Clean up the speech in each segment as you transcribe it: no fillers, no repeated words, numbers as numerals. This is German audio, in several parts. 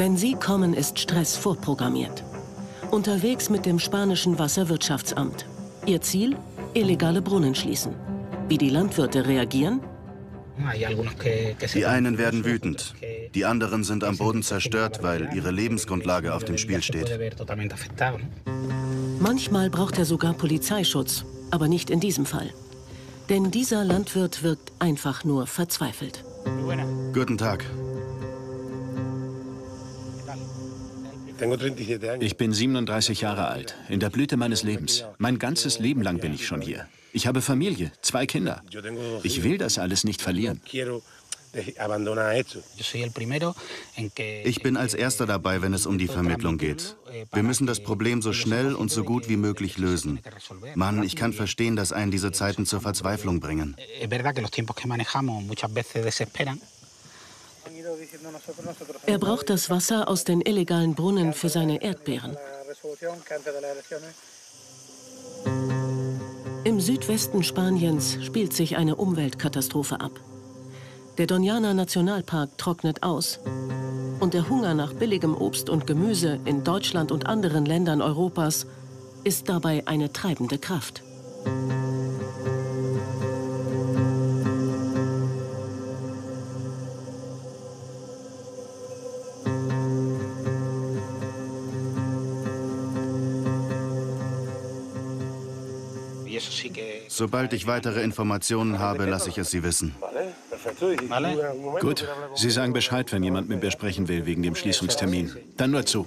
Wenn sie kommen, ist Stress vorprogrammiert. Unterwegs mit dem spanischen Wasserwirtschaftsamt. Ihr Ziel? Illegale Brunnen schließen. Wie die Landwirte reagieren? Die einen werden wütend, die anderen sind am Boden zerstört, weil ihre Lebensgrundlage auf dem Spiel steht. Manchmal braucht er sogar Polizeischutz, aber nicht in diesem Fall. Denn dieser Landwirt wirkt einfach nur verzweifelt. Guten Tag. Ich bin 37 Jahre alt, in der Blüte meines Lebens. Mein ganzes Leben lang bin ich schon hier. Ich habe Familie, 2 Kinder. Ich will das alles nicht verlieren. Ich bin als Erster dabei, wenn es um die Vermittlung geht. Wir müssen das Problem so schnell und so gut wie möglich lösen. Mann, ich kann verstehen, dass einen diese Zeiten zur Verzweiflung bringen. Er braucht das Wasser aus den illegalen Brunnen für seine Erdbeeren. Im Südwesten Spaniens spielt sich eine Umweltkatastrophe ab. Der Doñana Nationalpark trocknet aus. Und der Hunger nach billigem Obst und Gemüse in Deutschland und anderen Ländern Europas ist dabei eine treibende Kraft. Sobald ich weitere Informationen habe, lasse ich es Sie wissen. Gut, Sie sagen Bescheid, wenn jemand mit mir sprechen will, wegen dem Schließungstermin. Dann nur zu.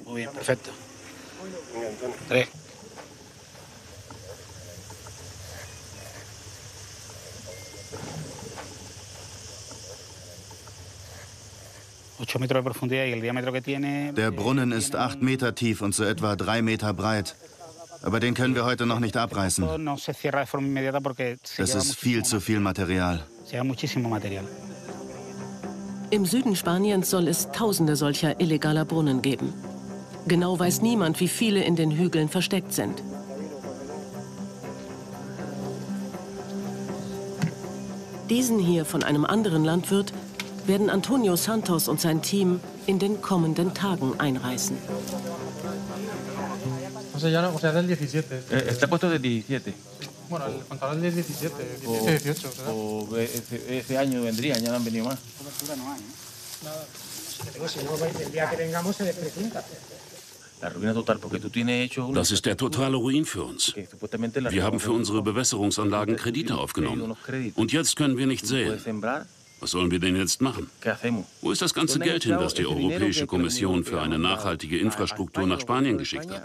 Der Brunnen ist 8 Meter tief und so etwa 3 Meter breit. Aber den können wir heute noch nicht abreißen. Das ist viel zu viel Material. Im Süden Spaniens soll es Tausende solcher illegaler Brunnen geben. Genau weiß niemand, wie viele in den Hügeln versteckt sind. Diesen hier von einem anderen Landwirt werden Antonio Santos und sein Team in den kommenden Tagen einreißen. Está puesto de 17. Bueno, el contador del 17, 17, 18. O ese año vendrían, ya no han venido más. Das ist der totale Ruin für uns. Wir haben für unsere Bewässerungsanlagen Kredite aufgenommen. Und jetzt können wir nicht säen. Was sollen wir denn jetzt machen? Wo ist das ganze Geld hin, das die Europäische Kommission für eine nachhaltige Infrastruktur nach Spanien geschickt hat?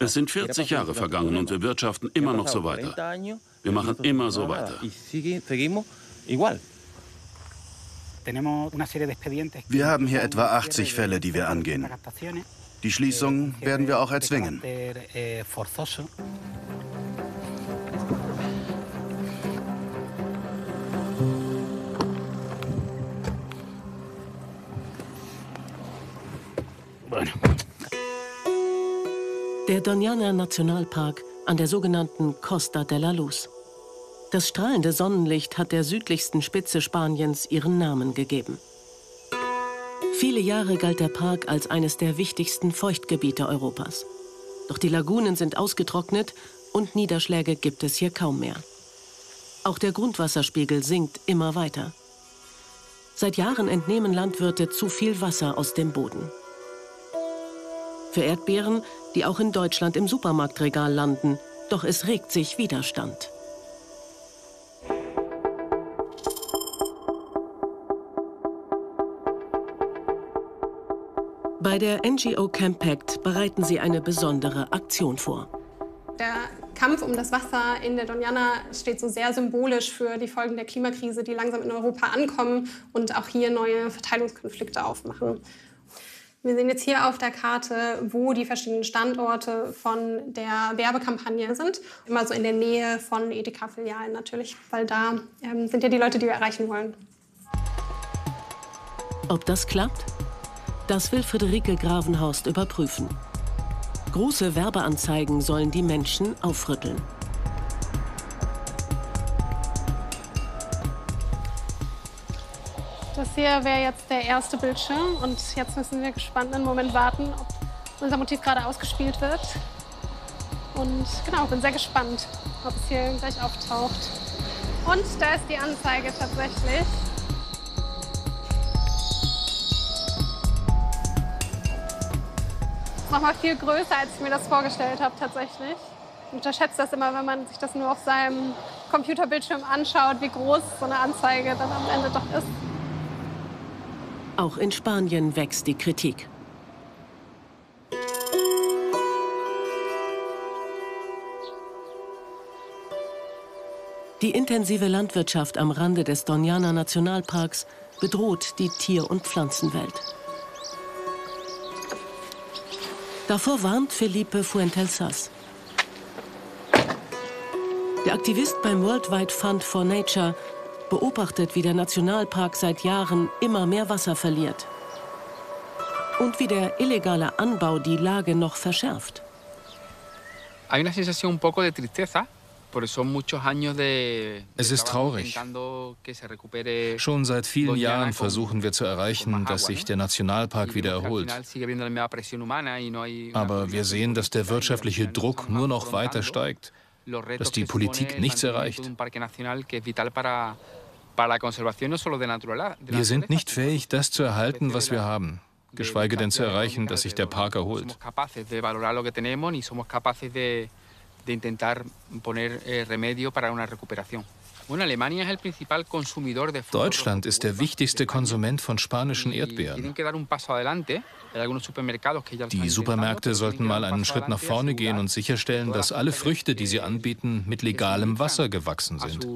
Es sind 40 Jahre vergangen und wir wirtschaften immer noch so weiter. Wir machen immer so weiter. Wir haben hier etwa 80 Fälle, die wir angehen. Die Schließung werden wir auch erzwingen. Der Doñana Nationalpark an der sogenannten Costa de la Luz. Das strahlende Sonnenlicht hat der südlichsten Spitze Spaniens ihren Namen gegeben. Viele Jahre galt der Park als eines der wichtigsten Feuchtgebiete Europas. Doch die Lagunen sind ausgetrocknet und Niederschläge gibt es hier kaum mehr. Auch der Grundwasserspiegel sinkt immer weiter. Seit Jahren entnehmen Landwirte zu viel Wasser aus dem Boden. Für Erdbeeren, die auch in Deutschland im Supermarktregal landen. Doch es regt sich Widerstand. Bei der NGO Campact bereiten sie eine besondere Aktion vor. Der Kampf um das Wasser in der Doñana steht so sehr symbolisch für die Folgen der Klimakrise, die langsam in Europa ankommen und auch hier neue Verteilungskonflikte aufmachen. Wir sehen jetzt hier auf der Karte, wo die verschiedenen Standorte von der Werbekampagne sind. Immer so in der Nähe von Edeka-Filialen natürlich, weil da sind ja die Leute, die wir erreichen wollen. Ob das klappt? Das will Friederike Gravenhorst überprüfen. Große Werbeanzeigen sollen die Menschen aufrütteln. Das hier wäre jetzt der erste Bildschirm und jetzt müssen wir gespannt einen Moment warten, ob unser Motiv gerade ausgespielt wird. Und genau, bin sehr gespannt, ob es hier gleich auftaucht. Und da ist die Anzeige tatsächlich. Nochmal viel größer, als ich mir das vorgestellt habe tatsächlich. Ich unterschätze das immer, wenn man sich das nur auf seinem Computerbildschirm anschaut, wie groß so eine Anzeige dann am Ende doch ist. Auch in Spanien wächst die Kritik. Die intensive Landwirtschaft am Rande des Doñana Nationalparks bedroht die Tier- und Pflanzenwelt. Davor warnt Felipe Fuentesas. Der Aktivist beim Worldwide Fund for Nature beobachtet, wie der Nationalpark seit Jahren immer mehr Wasser verliert. Und wie der illegale Anbau die Lage noch verschärft. Hay una sensación un poco de tristeza. Es ist traurig. Schon seit vielen Jahren versuchen wir zu erreichen, dass sich der Nationalpark wieder erholt. Aber wir sehen, dass der wirtschaftliche Druck nur noch weiter steigt, dass die Politik nichts erreicht. Wir sind nicht fähig, das zu erhalten, was wir haben, geschweige denn zu erreichen, dass sich der Park erholt. De intentar poner remedio para una recuperación. Deutschland ist der wichtigste Konsument von spanischen Erdbeeren. Die Supermärkte sollten mal einen Schritt nach vorne gehen und sicherstellen, dass alle Früchte, die sie anbieten, mit legalem Wasser gewachsen sind.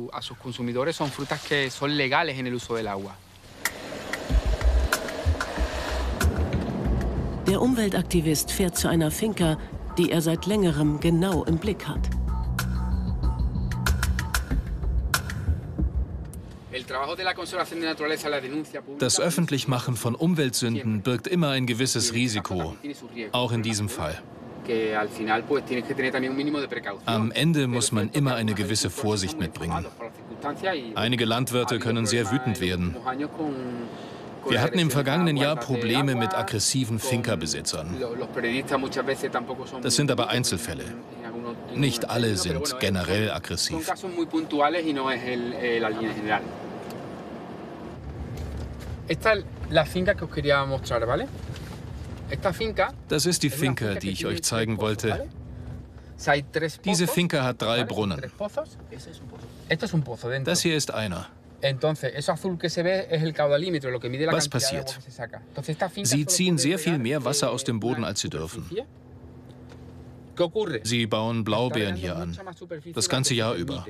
Der Umweltaktivist fährt zu einer Finca, die er seit längerem genau im Blick hat. Das Öffentlichmachen von Umweltsünden birgt immer ein gewisses Risiko, auch in diesem Fall. Am Ende muss man immer eine gewisse Vorsicht mitbringen. Einige Landwirte können sehr wütend werden. Wir hatten im vergangenen Jahr Probleme mit aggressiven Finca-Besitzern. Das sind aber Einzelfälle. Nicht alle sind generell aggressiv. Das ist die Finca, die ich euch zeigen wollte. Diese Finca hat 3 Brunnen. Das hier ist einer. Was passiert? Sie ziehen sehr viel mehr Wasser aus dem Boden, als sie dürfen. Sie bauen Blaubeeren hier an, das ganze Jahr über.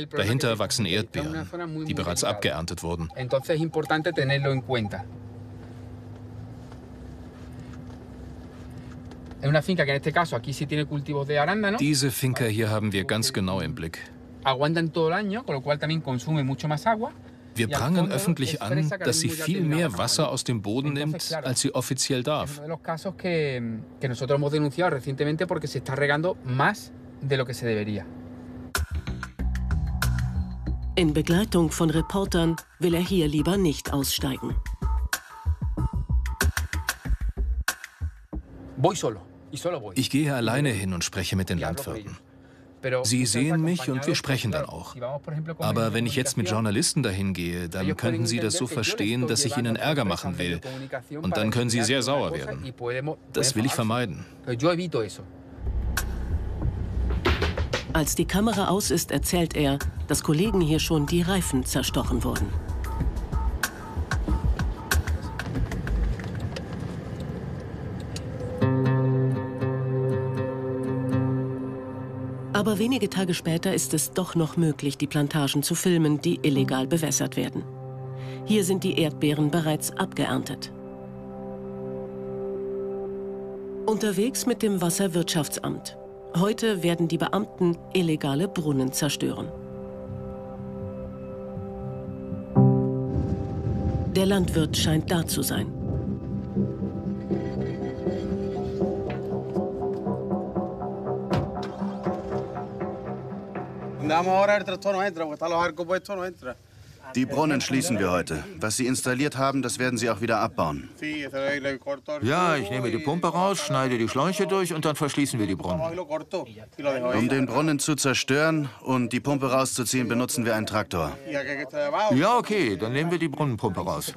Dahinter wachsen Erdbeeren, die bereits abgeerntet wurden. Diese Finca hier haben wir ganz genau im Blick. Wir prangen öffentlich an, dass sie viel mehr Wasser aus dem Boden nimmt, als sie offiziell darf. In Begleitung von Reportern will er hier lieber nicht aussteigen. Ich gehe alleine hin und spreche mit den Landwirten. Sie sehen mich und wir sprechen dann auch. Aber wenn ich jetzt mit Journalisten dahin gehe, dann könnten sie das so verstehen, dass ich ihnen Ärger machen will. Und dann können sie sehr sauer werden. Das will ich vermeiden. Als die Kamera aus ist, erzählt er, dass Kollegen hier schon die Reifen zerstochen wurden. Aber wenige Tage später ist es doch noch möglich, die Plantagen zu filmen, die illegal bewässert werden. Hier sind die Erdbeeren bereits abgeerntet. Unterwegs mit dem Wasserwirtschaftsamt. Heute werden die Beamten illegale Brunnen zerstören. Der Landwirt scheint da zu sein. Die Brunnen schließen wir heute. Was Sie installiert haben, das werden Sie auch wieder abbauen. Ja, ich nehme die Pumpe raus, schneide die Schläuche durch und dann verschließen wir die Brunnen. Um den Brunnen zu zerstören und die Pumpe rauszuziehen, benutzen wir einen Traktor. Ja, okay, dann nehmen wir die Brunnenpumpe raus.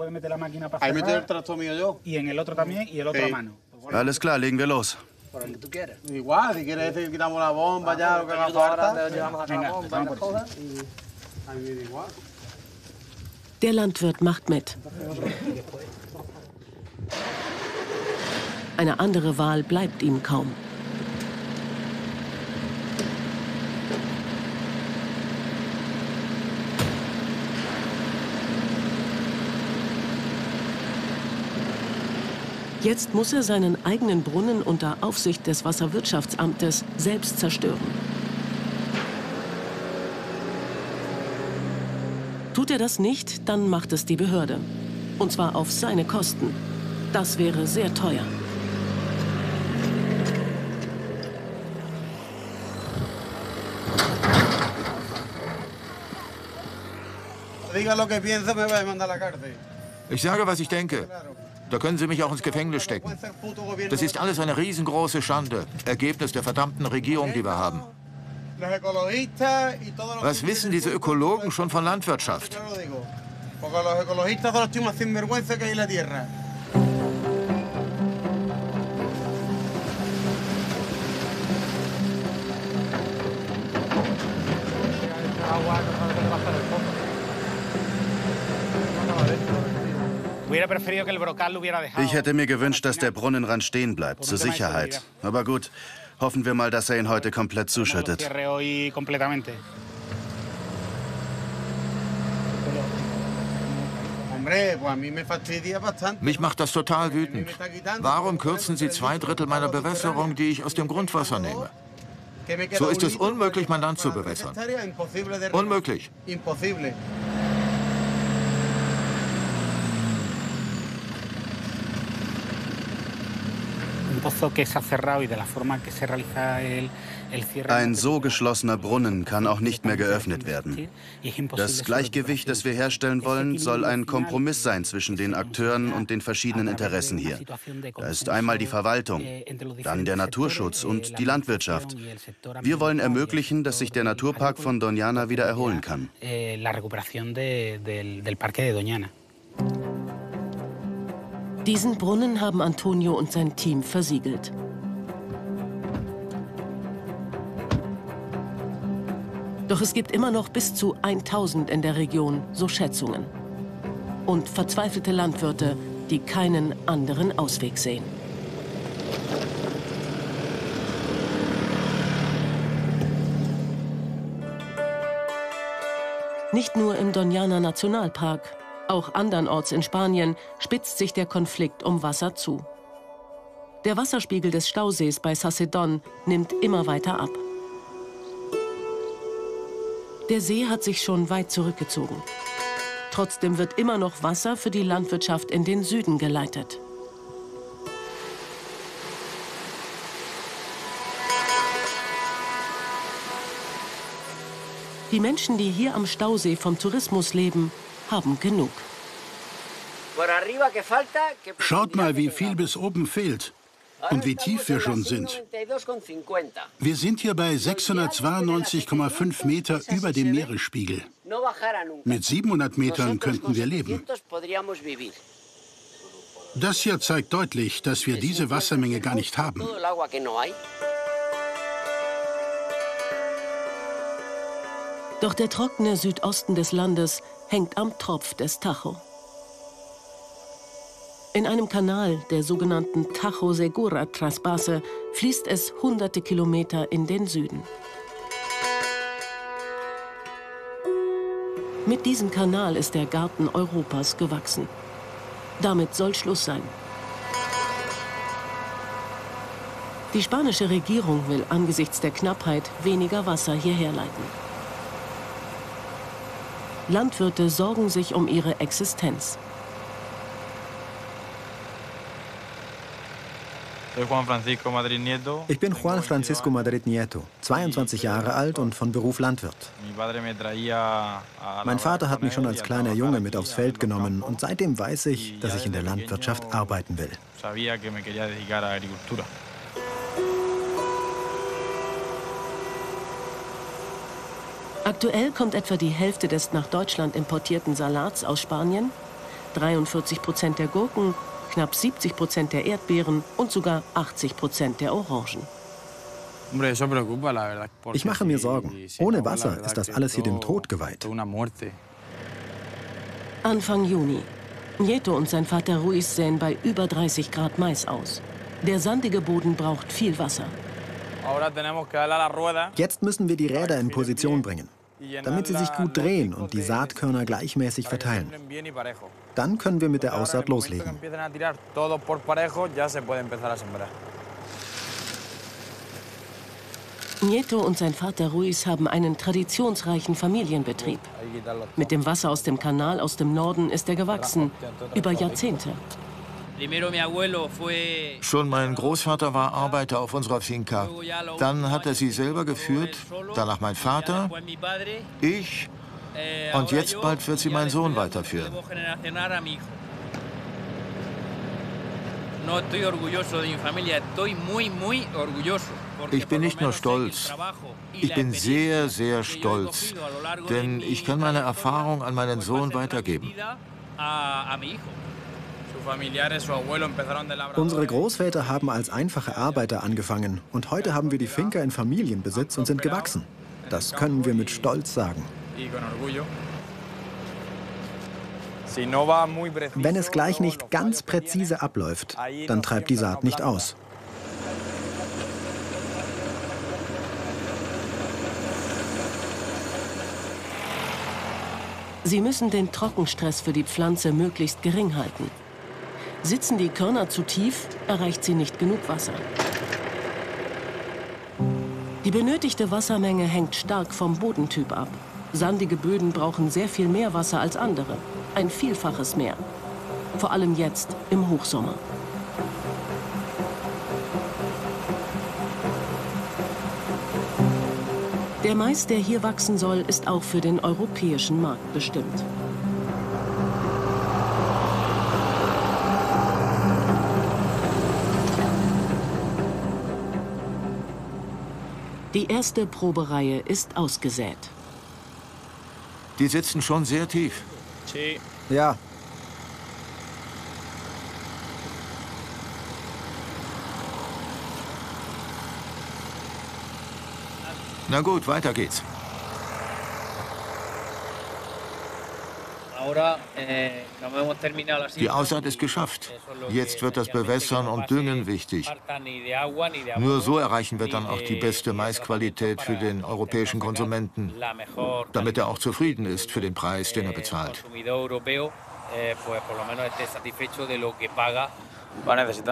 Alles klar, legen wir los. Der Landwirt macht mit. Eine andere Wahl bleibt ihm kaum. Jetzt muss er seinen eigenen Brunnen unter Aufsicht des Wasserwirtschaftsamtes selbst zerstören. Tut er das nicht, dann macht es die Behörde. Und zwar auf seine Kosten. Das wäre sehr teuer. Ich sage, was ich denke. Da können Sie mich auch ins Gefängnis stecken. Das ist alles eine riesengroße Schande. Ergebnis der verdammten Regierung, die wir haben. Was wissen diese Ökologen schon von Landwirtschaft? Ich hätte mir gewünscht, dass der Brunnenrand stehen bleibt, zur Sicherheit. Aber gut, hoffen wir mal, dass er ihn heute komplett zuschüttet. Mich macht das total wütend. Warum kürzen Sie 2/3 meiner Bewässerung, die ich aus dem Grundwasser nehme? So ist es unmöglich, mein Land zu bewässern. Unmöglich. Ein so geschlossener Brunnen kann auch nicht mehr geöffnet werden. Das Gleichgewicht, das wir herstellen wollen, soll ein Kompromiss sein zwischen den Akteuren und den verschiedenen Interessen hier. Da ist einmal die Verwaltung, dann der Naturschutz und die Landwirtschaft. Wir wollen ermöglichen, dass sich der Naturpark von Doñana wieder erholen kann. Diesen Brunnen haben Antonio und sein Team versiegelt. Doch es gibt immer noch bis zu 1000 in der Region, so Schätzungen. Und verzweifelte Landwirte, die keinen anderen Ausweg sehen. Nicht nur im Doñana Nationalpark, auch andernorts in Spanien spitzt sich der Konflikt um Wasser zu. Der Wasserspiegel des Stausees bei Sacedón nimmt immer weiter ab. Der See hat sich schon weit zurückgezogen. Trotzdem wird immer noch Wasser für die Landwirtschaft in den Süden geleitet. Die Menschen, die hier am Stausee vom Tourismus leben, haben genug. Schaut mal, wie viel bis oben fehlt und wie tief wir schon sind. Wir sind hier bei 692,5 Meter über dem Meeresspiegel. Mit 700 Metern könnten wir leben. Das hier zeigt deutlich, dass wir diese Wassermenge gar nicht haben. Doch der trockene Südosten des Landes hängt am Tropf des Tajo. In einem Kanal, der sogenannten Tajo Segura Trasbase, fließt es hunderte Kilometer in den Süden. Mit diesem Kanal ist der Garten Europas gewachsen. Damit soll Schluss sein. Die spanische Regierung will angesichts der Knappheit weniger Wasser hierher leiten. Landwirte sorgen sich um ihre Existenz. Ich bin Juan Francisco Madrid Nieto, 22 Jahre alt und von Beruf Landwirt. Mein Vater hat mich schon als kleiner Junge mit aufs Feld genommen und seitdem weiß ich, dass ich in der Landwirtschaft arbeiten will. Aktuell kommt etwa die Hälfte des nach Deutschland importierten Salats aus Spanien, 43% der Gurken, knapp 70% der Erdbeeren und sogar 80% der Orangen. Ich mache mir Sorgen. Ohne Wasser ist das alles hier dem Tod geweiht. Anfang Juni. Nieto und sein Vater Ruiz säen bei über 30 Grad Mais aus. Der sandige Boden braucht viel Wasser. Jetzt müssen wir die Räder in Position bringen, damit sie sich gut drehen und die Saatkörner gleichmäßig verteilen. Dann können wir mit der Aussaat loslegen. Nieto und sein Vater Ruiz haben einen traditionsreichen Familienbetrieb. Mit dem Wasser aus dem Kanal aus dem Norden ist er gewachsen, über Jahrzehnte. Schon mein Großvater war Arbeiter auf unserer Finca. Dann hat er sie selber geführt, danach mein Vater, ich und jetzt bald wird sie mein Sohn weiterführen. Ich bin nicht nur stolz, ich bin sehr, sehr stolz, denn ich kann meine Erfahrung an meinen Sohn weitergeben. Unsere Großväter haben als einfache Arbeiter angefangen und heute haben wir die Finca in Familienbesitz und sind gewachsen. Das können wir mit Stolz sagen. Wenn es gleich nicht ganz präzise abläuft, dann treibt die Saat nicht aus. Sie müssen den Trockenstress für die Pflanze möglichst gering halten. Sitzen die Körner zu tief, erreicht sie nicht genug Wasser. Die benötigte Wassermenge hängt stark vom Bodentyp ab. Sandige Böden brauchen sehr viel mehr Wasser als andere. Ein Vielfaches mehr. Vor allem jetzt im Hochsommer. Der Mais, der hier wachsen soll, ist auch für den europäischen Markt bestimmt. Die erste Probereihe ist ausgesät. Die sitzen schon sehr tief. Ja. Na gut, weiter geht's. Die Aussaat ist geschafft. Jetzt wird das Bewässern und Düngen wichtig. Nur so erreichen wir dann auch die beste Maisqualität für den europäischen Konsumenten, damit er auch zufrieden ist für den Preis, den er bezahlt.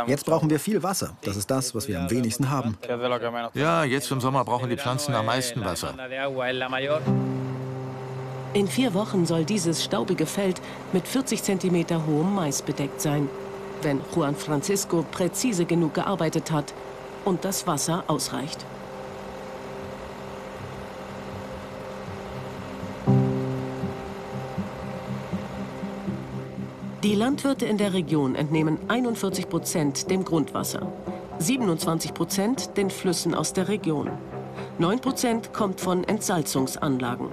Jetzt brauchen wir viel Wasser. Das ist das, was wir am wenigsten haben. Ja, jetzt im Sommer brauchen die Pflanzen am meisten Wasser. In 4 Wochen soll dieses staubige Feld mit 40 cm hohem Mais bedeckt sein, wenn Juan Francisco präzise genug gearbeitet hat und das Wasser ausreicht. Die Landwirte in der Region entnehmen 41% dem Grundwasser, 27% den Flüssen aus der Region, 9% kommt von Entsalzungsanlagen.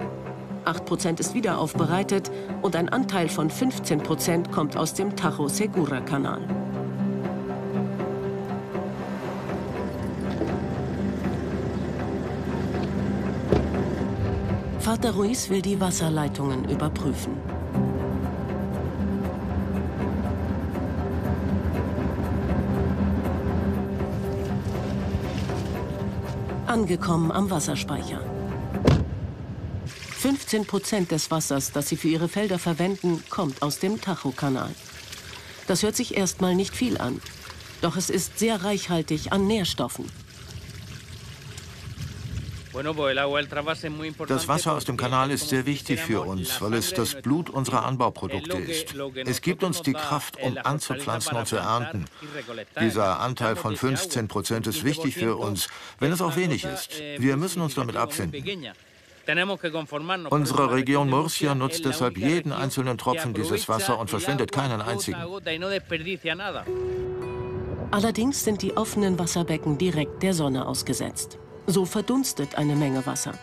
8% ist wiederaufbereitet und ein Anteil von 15% kommt aus dem Tajo-Segura-Kanal. Vater Ruiz will die Wasserleitungen überprüfen. Angekommen am Wasserspeicher. 15% des Wassers, das sie für ihre Felder verwenden, kommt aus dem Tajo-Kanal. Das hört sich erstmal nicht viel an, doch es ist sehr reichhaltig an Nährstoffen. Das Wasser aus dem Kanal ist sehr wichtig für uns, weil es das Blut unserer Anbauprodukte ist. Es gibt uns die Kraft, um anzupflanzen und zu ernten. Dieser Anteil von 15% ist wichtig für uns, wenn es auch wenig ist. Wir müssen uns damit abfinden. Unsere Region Murcia nutzt deshalb jeden einzelnen Tropfen dieses Wasser und verschwendet keinen einzigen. Allerdings sind die offenen Wasserbecken direkt der Sonne ausgesetzt. So verdunstet eine Menge Wasser.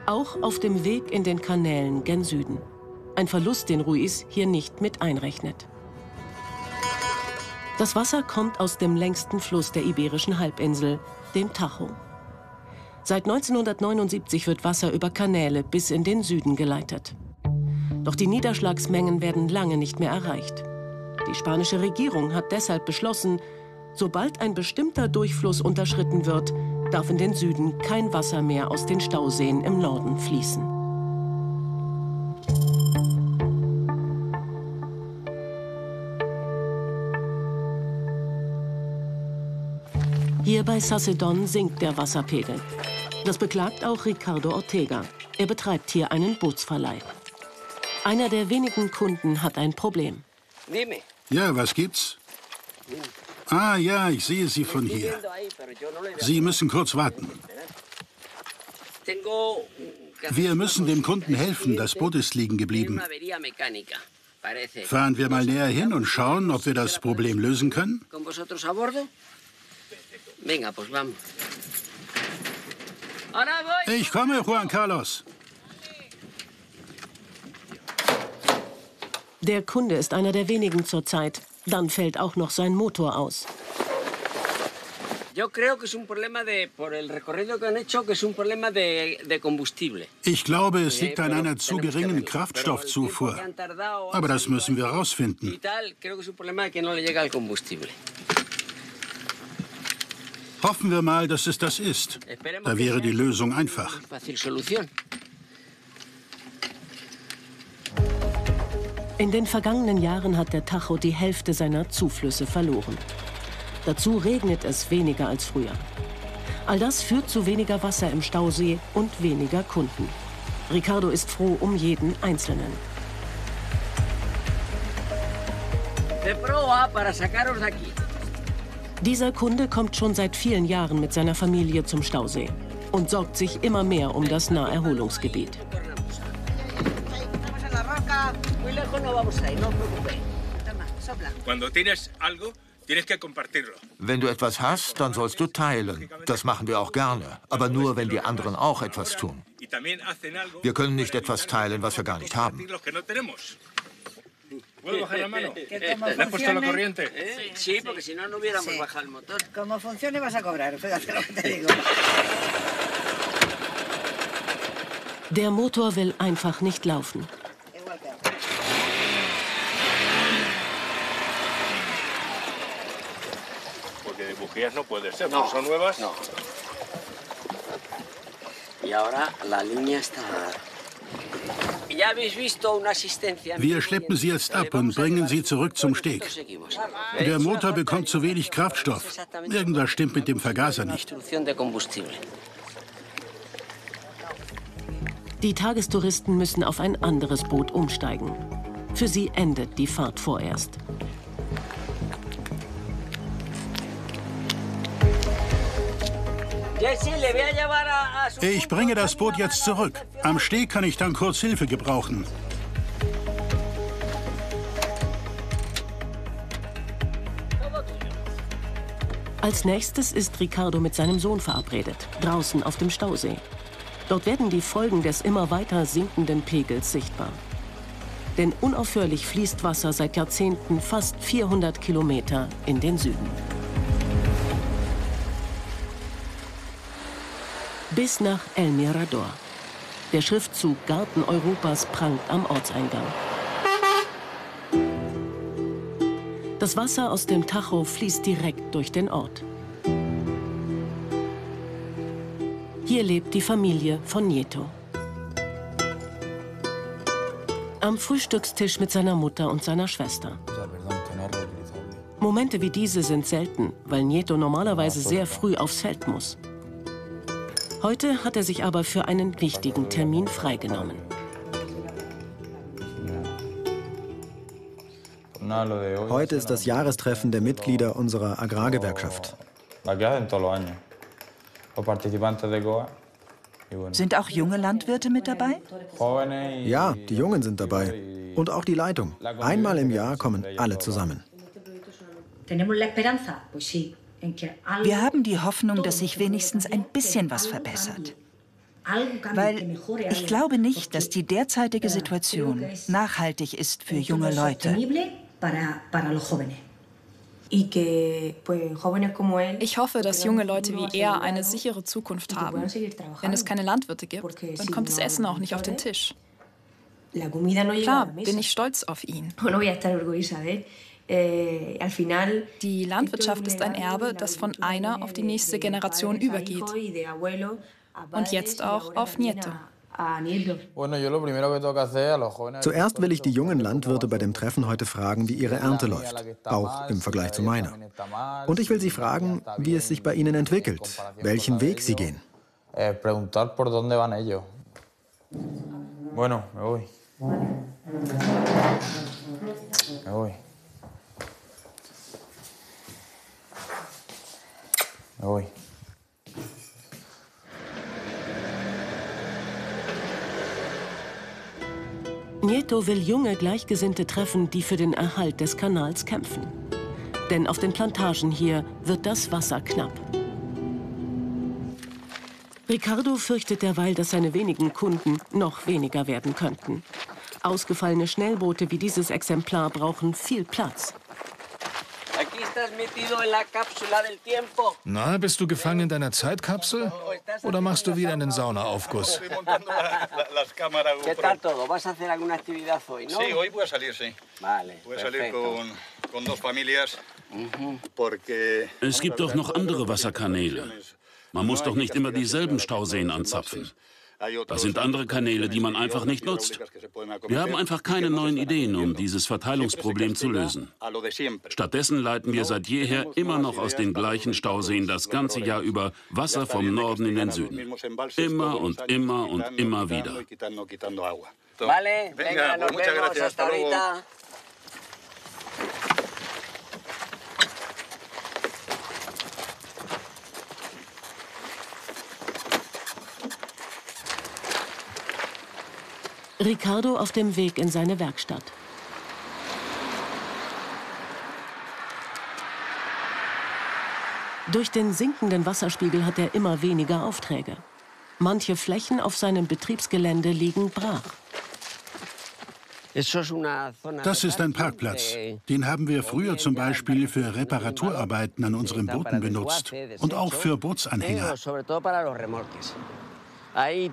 Auch auf dem Weg in den Kanälen gen Süden. Ein Verlust, den Ruiz hier nicht mit einrechnet. Das Wasser kommt aus dem längsten Fluss der Iberischen Halbinsel, dem Tajo. Seit 1979 wird Wasser über Kanäle bis in den Süden geleitet. Doch die Niederschlagsmengen werden lange nicht mehr erreicht. Die spanische Regierung hat deshalb beschlossen, sobald ein bestimmter Durchfluss unterschritten wird, darf in den Süden kein Wasser mehr aus den Stauseen im Norden fließen. Hier bei Sacedón sinkt der Wasserpegel. Das beklagt auch Ricardo Ortega. Er betreibt hier einen Bootsverleih. Einer der wenigen Kunden hat ein Problem. Ja, was gibt's? Ah ja, ich sehe Sie von hier. Sie müssen kurz warten. Wir müssen dem Kunden helfen, das Boot ist liegen geblieben. Fahren wir mal näher hin und schauen, ob wir das Problem lösen können? Ich komme, Juan Carlos. Der Kunde ist einer der wenigen zurzeit. Dann fällt auch noch sein Motor aus. Ich glaube, es liegt an einer zu geringen Kraftstoffzufuhr. Aber das müssen wir herausfinden. Hoffen wir mal, dass es das ist. Da wäre die Lösung einfach. In den vergangenen Jahren hat der Tajo die Hälfte seiner Zuflüsse verloren. Dazu regnet es weniger als früher. All das führt zu weniger Wasser im Stausee und weniger Kunden. Ricardo ist froh um jeden Einzelnen. Dieser Kunde kommt schon seit vielen Jahren mit seiner Familie zum Stausee und sorgt sich immer mehr um das Naherholungsgebiet. Wenn du etwas hast, dann sollst du teilen. Das machen wir auch gerne, aber nur, wenn die anderen auch etwas tun. Wir können nicht etwas teilen, was wir gar nicht haben. Der Motor will einfach nicht laufen. No puede ser, no son nuevas. No. Y ahora la línea está. Wir schleppen sie jetzt ab und bringen sie zurück zum Steg. Der Motor bekommt zu wenig Kraftstoff. Irgendwas stimmt mit dem Vergaser nicht. Die Tagestouristen müssen auf ein anderes Boot umsteigen. Für sie endet die Fahrt vorerst. Ich bringe das Boot jetzt zurück. Am Steg kann ich dann kurz Hilfe gebrauchen. Als nächstes ist Ricardo mit seinem Sohn verabredet, draußen auf dem Stausee. Dort werden die Folgen des immer weiter sinkenden Pegels sichtbar. Denn unaufhörlich fließt Wasser seit Jahrzehnten fast 400 Kilometer in den Süden. Bis nach El Mirador. Der Schriftzug Garten Europas prangt am Ortseingang. Das Wasser aus dem Tajo fließt direkt durch den Ort. Hier lebt die Familie von Nieto. Am Frühstückstisch mit seiner Mutter und seiner Schwester. Momente wie diese sind selten, weil Nieto normalerweise sehr früh aufs Feld muss. Heute hat er sich aber für einen wichtigen Termin freigenommen. Heute ist das Jahrestreffen der Mitglieder unserer Agrargewerkschaft. Sind auch junge Landwirte mit dabei? Ja, die Jungen sind dabei. Und auch die Leitung. Einmal im Jahr kommen alle zusammen. Wir haben die Hoffnung, dass sich wenigstens ein bisschen was verbessert. Weil ich glaube nicht, dass die derzeitige Situation nachhaltig ist für junge Leute. Ich hoffe, dass junge Leute wie er eine sichere Zukunft haben. Wenn es keine Landwirte gibt, dann kommt das Essen auch nicht auf den Tisch. Klar, bin ich stolz auf ihn. Die Landwirtschaft ist ein Erbe, das von einer auf die nächste Generation übergeht. Und jetzt auch auf Nieto. Zuerst will ich die jungen Landwirte bei dem Treffen heute fragen, wie ihre Ernte läuft, auch im Vergleich zu meiner. Und ich will sie fragen, wie es sich bei ihnen entwickelt, welchen Weg sie gehen. Nieto will junge Gleichgesinnte treffen, die für den Erhalt des Kanals kämpfen. Denn auf den Plantagen hier wird das Wasser knapp. Ricardo fürchtet derweil, dass seine wenigen Kunden noch weniger werden könnten. Ausgefallene Schnellboote wie dieses Exemplar brauchen viel Platz. Na, bist du gefangen in deiner Zeitkapsel? Oder machst du wieder einen Saunaaufguss? Es gibt doch noch andere Wasserkanäle. Man muss doch nicht immer dieselben Stauseen anzapfen. Das sind andere Kanäle, die man einfach nicht nutzt. Wir haben einfach keine neuen Ideen, um dieses Verteilungsproblem zu lösen. Stattdessen leiten wir seit jeher immer noch aus den gleichen Stauseen das ganze Jahr über Wasser vom Norden in den Süden. Immer und immer und immer wieder. Vale, venga, nos vemos, hasta ahorita. Ricardo auf dem Weg in seine Werkstatt. Durch den sinkenden Wasserspiegel hat er immer weniger Aufträge. Manche Flächen auf seinem Betriebsgelände liegen brach. Das ist ein Parkplatz. Den haben wir früher zum Beispiel für Reparaturarbeiten an unseren Booten benutzt und auch für Bootsanhänger.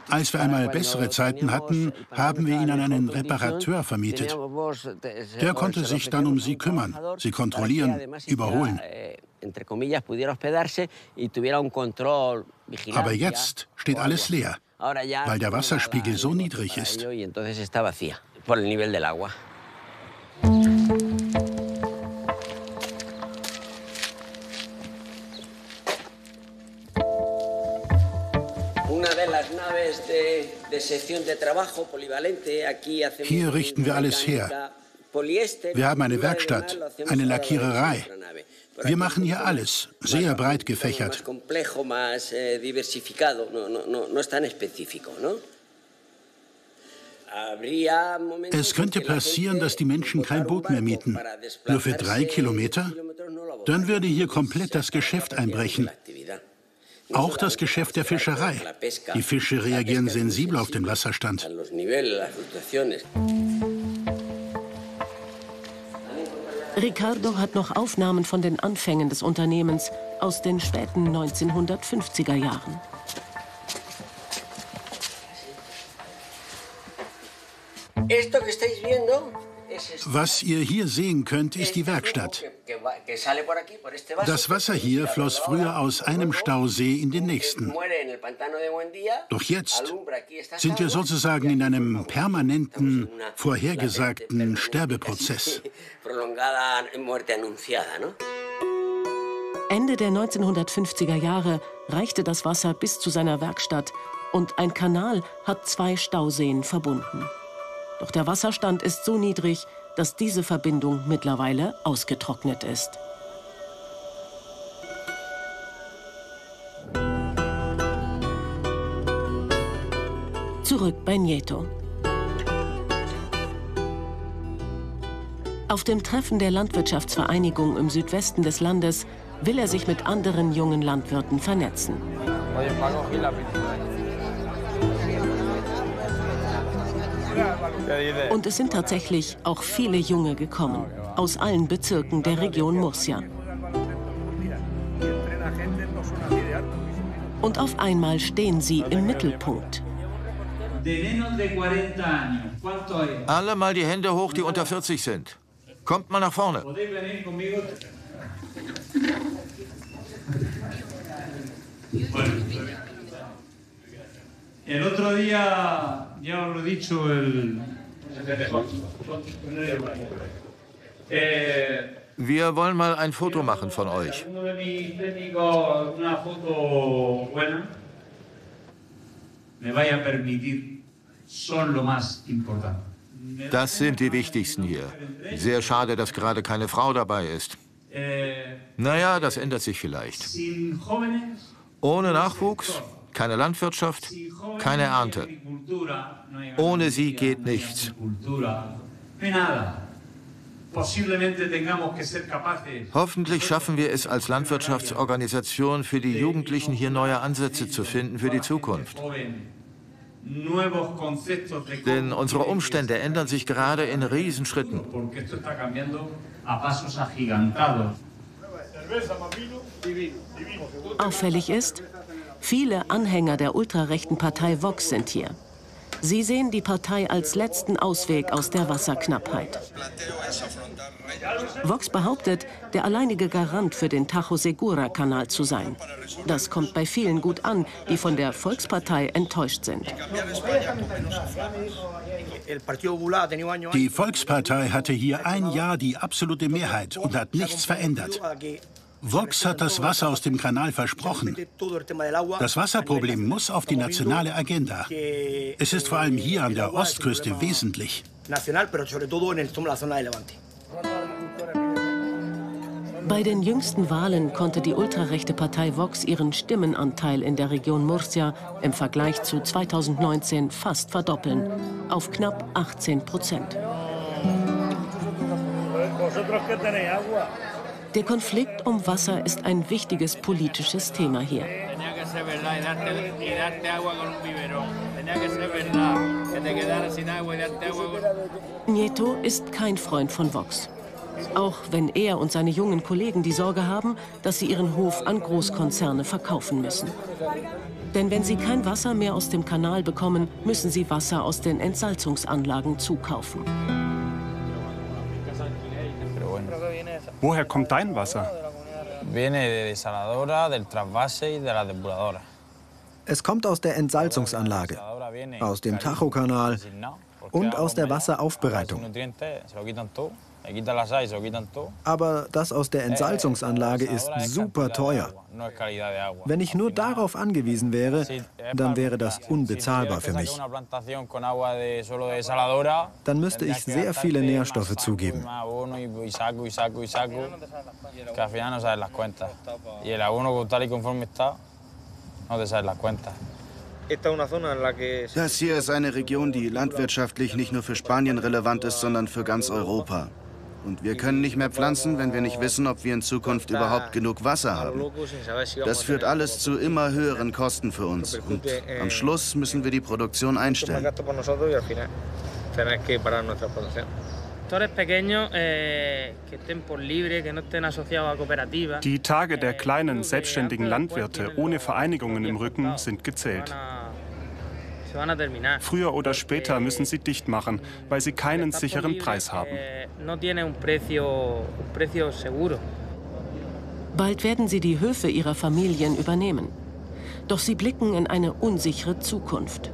Als wir einmal bessere Zeiten hatten, haben wir ihn an einen Reparateur vermietet. Der konnte sich dann um sie kümmern, sie kontrollieren, überholen. Aber jetzt steht alles leer, weil der Wasserspiegel so niedrig ist. Hier richten wir alles her. Wir haben eine Werkstatt, eine Lackiererei. Wir machen hier alles, sehr breit gefächert. Es könnte passieren, dass die Menschen kein Boot mehr mieten. Nur für 3 Kilometer? Dann würde hier komplett das Geschäft einbrechen. Auch das Geschäft der Fischerei. Die Fische reagieren sensibel auf den Wasserstand. Ricardo hat noch Aufnahmen von den Anfängen des Unternehmens aus den späten 1950er Jahren. Was ihr hier sehen könnt, ist die Werkstatt. Das Wasser hier floss früher aus einem Stausee in den nächsten. Doch jetzt sind wir sozusagen in einem permanenten, vorhergesagten Sterbeprozess. Ende der 1950er Jahre reichte das Wasser bis zu seiner Werkstatt und ein Kanal hat 2 Stauseen verbunden. Doch der Wasserstand ist so niedrig, dass diese Verbindung mittlerweile ausgetrocknet ist. Zurück bei Nieto. Auf dem Treffen der Landwirtschaftsvereinigung im Südwesten des Landes will er sich mit anderen jungen Landwirten vernetzen. Und es sind tatsächlich auch viele Junge gekommen, aus allen Bezirken der Region Murcia. Und auf einmal stehen sie im Mittelpunkt. Alle mal die Hände hoch, die unter 40 sind. Kommt mal nach vorne. El otro día, ya os lo he dicho, Wir wollen mal ein Foto machen von euch. Das sind die wichtigsten hier. Sehr schade, dass gerade keine Frau dabei ist. Naja, das ändert sich vielleicht. Ohne Nachwuchs, keine Landwirtschaft, keine Ernte. Ohne sie geht nichts. Hoffentlich schaffen wir es als Landwirtschaftsorganisation für die Jugendlichen hier neue Ansätze zu finden für die Zukunft. Denn unsere Umstände ändern sich gerade in Riesenschritten. Auffällig ist, viele Anhänger der ultrarechten Partei Vox sind hier. Sie sehen die Partei als letzten Ausweg aus der Wasserknappheit. Vox behauptet, der alleinige Garant für den Tajo Segura-Kanal zu sein. Das kommt bei vielen gut an, die von der Volkspartei enttäuscht sind. Die Volkspartei hatte hier ein Jahr die absolute Mehrheit und hat nichts verändert. Vox hat das Wasser aus dem Kanal versprochen. Das Wasserproblem muss auf die nationale Agenda. Es ist vor allem hier an der Ostküste wesentlich. Bei den jüngsten Wahlen konnte die ultrarechte Partei Vox ihren Stimmenanteil in der Region Murcia im Vergleich zu 2019 fast verdoppeln, auf knapp 18%. Der Konflikt um Wasser ist ein wichtiges politisches Thema hier. Nieto ist kein Freund von Vox. Auch wenn er und seine jungen Kollegen die Sorge haben, dass sie ihren Hof an Großkonzerne verkaufen müssen. Denn wenn sie kein Wasser mehr aus dem Kanal bekommen, müssen sie Wasser aus den Entsalzungsanlagen zukaufen. Woher kommt dein Wasser? Es kommt aus der Entsalzungsanlage, aus dem Tajo-Kanal und aus der Wasseraufbereitung. Aber das aus der Entsalzungsanlage ist super teuer. Wenn ich nur darauf angewiesen wäre, dann wäre das unbezahlbar für mich. Dann müsste ich sehr viele Nährstoffe zugeben. Das hier ist eine Region, die landwirtschaftlich nicht nur für Spanien relevant ist, sondern für ganz Europa. Und wir können nicht mehr pflanzen, wenn wir nicht wissen, ob wir in Zukunft überhaupt genug Wasser haben. Das führt alles zu immer höheren Kosten für uns. Und am Schluss müssen wir die Produktion einstellen. Die Tage der kleinen, selbstständigen Landwirte ohne Vereinigungen im Rücken sind gezählt. Früher oder später müssen sie dicht machen, weil sie keinen sicheren Preis haben. Bald werden sie die Höfe ihrer Familien übernehmen. Doch sie blicken in eine unsichere Zukunft.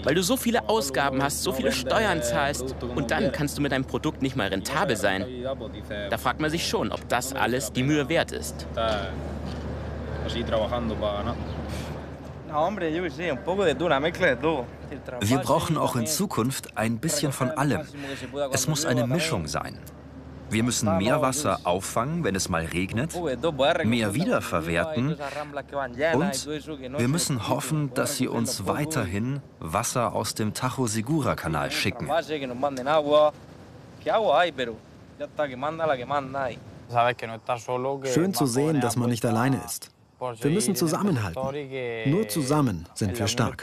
weil du so viele Ausgaben hast, so viele Steuern zahlst und dann kannst du mit deinem Produkt nicht mal rentabel sein. Da fragt man sich schon, ob das alles die Mühe wert ist. Wir brauchen auch in Zukunft ein bisschen von allem. Es muss eine Mischung sein. Wir müssen mehr Wasser auffangen, wenn es mal regnet, mehr wiederverwerten und wir müssen hoffen, dass sie uns weiterhin Wasser aus dem Tajo Segura-Kanal schicken. Schön zu sehen, dass man nicht alleine ist. Wir müssen zusammenhalten. Nur zusammen sind wir stark.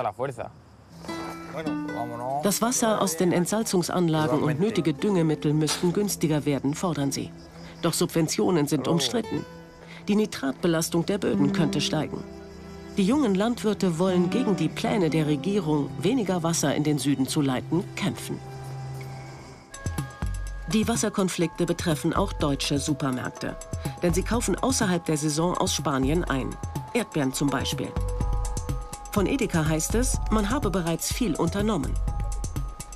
Das Wasser aus den Entsalzungsanlagen und nötige Düngemittel müssten günstiger werden, fordern sie. Doch Subventionen sind umstritten. Die Nitratbelastung der Böden könnte steigen. Die jungen Landwirte wollen gegen die Pläne der Regierung, weniger Wasser in den Süden zu leiten, kämpfen. Die Wasserkonflikte betreffen auch deutsche Supermärkte. Denn sie kaufen außerhalb der Saison aus Spanien ein. Erdbeeren zum Beispiel. Von Edeka heißt es, man habe bereits viel unternommen.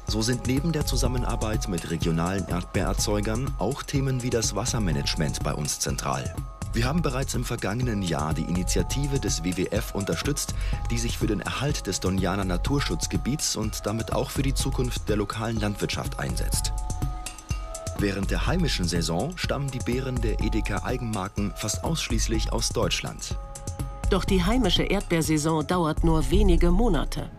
So sind neben der Zusammenarbeit mit regionalen Erdbeererzeugern auch Themen wie das Wassermanagement bei uns zentral. Wir haben bereits im vergangenen Jahr die Initiative des WWF unterstützt, die sich für den Erhalt des Doñana Naturschutzgebiets und damit auch für die Zukunft der lokalen Landwirtschaft einsetzt. Während der heimischen Saison stammen die Beeren der Edeka-Eigenmarken fast ausschließlich aus Deutschland. Doch die heimische Erdbeersaison dauert nur wenige Monate.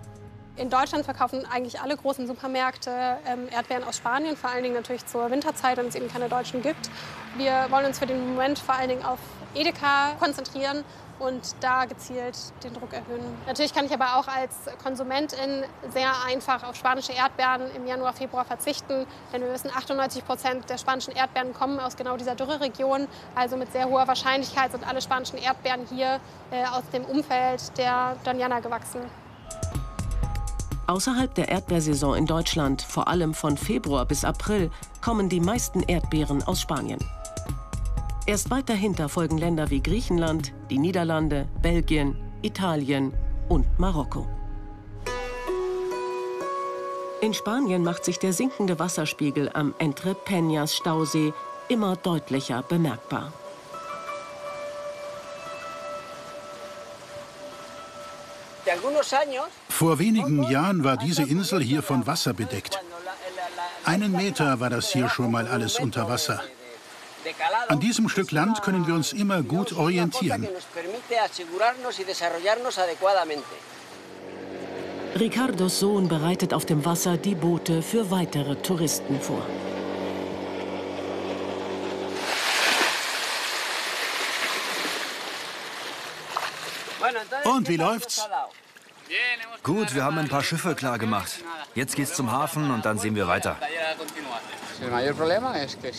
In Deutschland verkaufen eigentlich alle großen Supermärkte Erdbeeren aus Spanien, vor allen Dingen natürlich zur Winterzeit, wenn es eben keine deutschen gibt. Wir wollen uns für den Moment vor allen Dingen auf Edeka konzentrieren und da gezielt den Druck erhöhen. Natürlich kann ich aber auch als Konsumentin sehr einfach auf spanische Erdbeeren im Januar, Februar verzichten. Denn wir wissen, 98% der spanischen Erdbeeren kommen aus genau dieser Dürreregion. Also mit sehr hoher Wahrscheinlichkeit sind alle spanischen Erdbeeren hier aus dem Umfeld der Doñana gewachsen. Außerhalb der Erdbeersaison in Deutschland, vor allem von Februar bis April, kommen die meisten Erdbeeren aus Spanien. Erst weit dahinter folgen Länder wie Griechenland, die Niederlande, Belgien, Italien und Marokko. In Spanien macht sich der sinkende Wasserspiegel am Entre Peñas Stausee immer deutlicher bemerkbar. Vor wenigen Jahren war diese Insel hier von Wasser bedeckt. 1 Meter war das hier schon mal alles unter Wasser. An diesem Stück Land können wir uns immer gut orientieren. Ricardos Sohn bereitet auf dem Wasser die Boote für weitere Touristen vor. Und wie läuft's? Gut, wir haben ein paar Schiffe klar gemacht. Jetzt geht's zum Hafen und dann sehen wir weiter.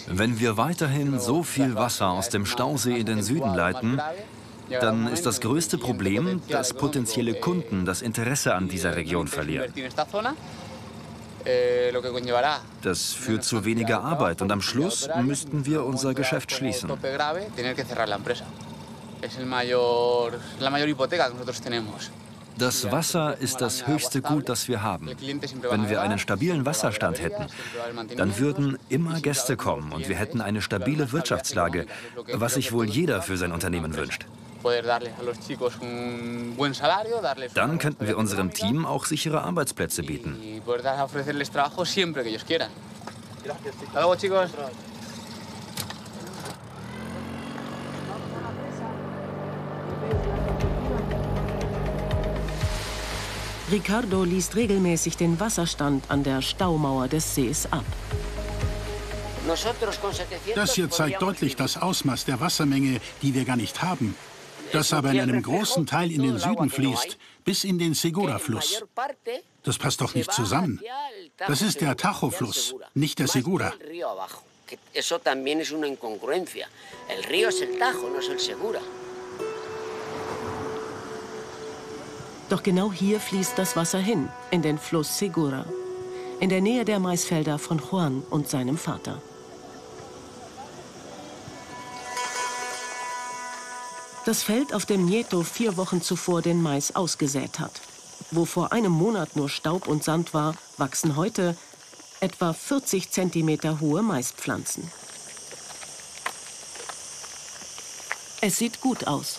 Wenn wir weiterhin so viel Wasser aus dem Stausee in den Süden leiten, dann ist das größte Problem, dass potenzielle Kunden das Interesse an dieser Region verlieren. Das führt zu weniger Arbeit und am Schluss müssten wir unser Geschäft schließen. Das Wasser ist das höchste Gut, das wir haben. Wenn wir einen stabilen Wasserstand hätten, dann würden immer Gäste kommen und wir hätten eine stabile Wirtschaftslage, was sich wohl jeder für sein Unternehmen wünscht. Dann könnten wir unserem Team auch sichere Arbeitsplätze bieten. Ricardo liest regelmäßig den Wasserstand an der Staumauer des Sees ab. Das hier zeigt deutlich das Ausmaß der Wassermenge, die wir gar nicht haben. Das aber in einem großen Teil in den Süden fließt, bis in den Segura-Fluss. Das passt doch nicht zusammen. Das ist der Tajo-Fluss, nicht der Segura. Doch genau hier fließt das Wasser hin, in den Fluss Segura, in der Nähe der Maisfelder von Juan und seinem Vater. Das Feld, auf dem Nieto 4 Wochen zuvor den Mais ausgesät hat. Wo vor einem Monat nur Staub und Sand war, wachsen heute etwa 40 Zentimeter hohe Maispflanzen. Es sieht gut aus.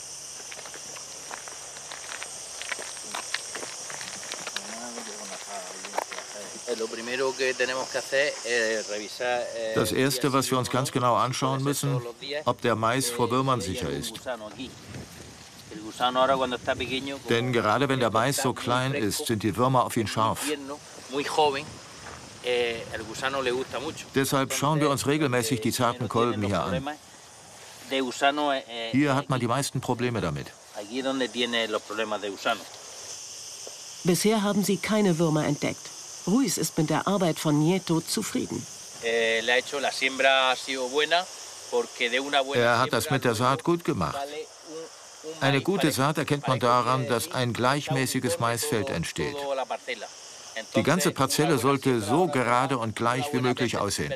Das Erste, was wir uns ganz genau anschauen müssen, ob der Mais vor Würmern sicher ist. Denn gerade wenn der Mais so klein ist, sind die Würmer auf ihn scharf. Deshalb schauen wir uns regelmäßig die zarten Kolben hier an. Hier hat man die meisten Probleme damit. Bisher haben sie keine Würmer entdeckt. Ruiz ist mit der Arbeit von Nieto zufrieden. Er hat das mit der Saat gut gemacht. Eine gute Saat erkennt man daran, dass ein gleichmäßiges Maisfeld entsteht. Die ganze Parzelle sollte so gerade und gleich wie möglich aussehen.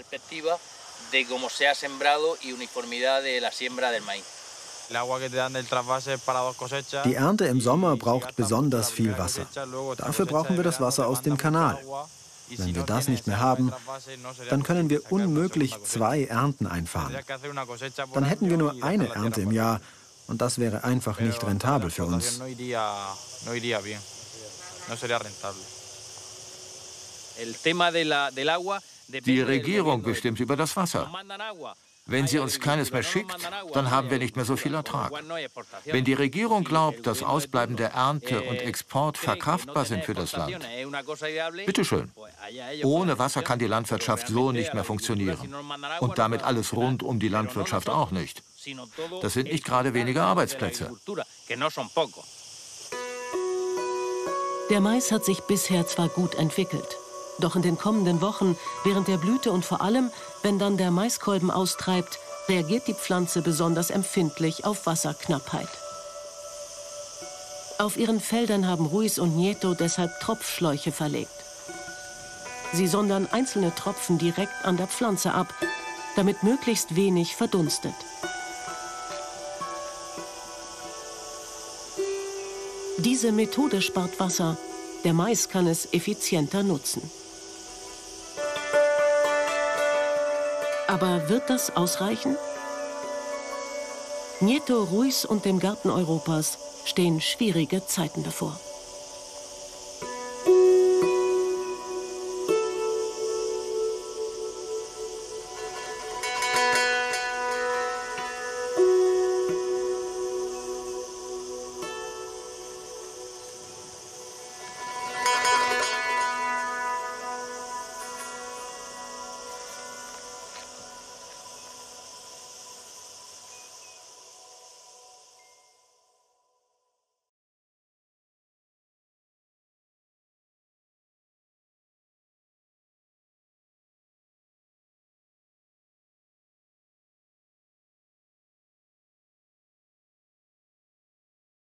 Die Ernte im Sommer braucht besonders viel Wasser. Dafür brauchen wir das Wasser aus dem Kanal. Wenn wir das nicht mehr haben, dann können wir unmöglich 2 Ernten einfahren. Dann hätten wir nur eine Ernte im Jahr und das wäre einfach nicht rentabel für uns. Die Regierung bestimmt über das Wasser. Wenn sie uns keines mehr schickt, dann haben wir nicht mehr so viel Ertrag. Wenn die Regierung glaubt, dass ausbleibende Ernte und Export verkraftbar sind für das Land, bitteschön. Ohne Wasser kann die Landwirtschaft so nicht mehr funktionieren. Und damit alles rund um die Landwirtschaft auch nicht. Das sind nicht gerade wenige Arbeitsplätze. Der Mais hat sich bisher zwar gut entwickelt. Doch in den kommenden Wochen, während der Blüte und vor allem, wenn dann der Maiskolben austreibt, reagiert die Pflanze besonders empfindlich auf Wasserknappheit. Auf ihren Feldern haben Ruiz und Nieto deshalb Tropfschläuche verlegt. Sie sondern einzelne Tropfen direkt an der Pflanze ab, damit möglichst wenig verdunstet. Diese Methode spart Wasser. Der Mais kann es effizienter nutzen. Aber wird das ausreichen? Nieto, Ruiz und dem Garten Europas stehen schwierige Zeiten bevor.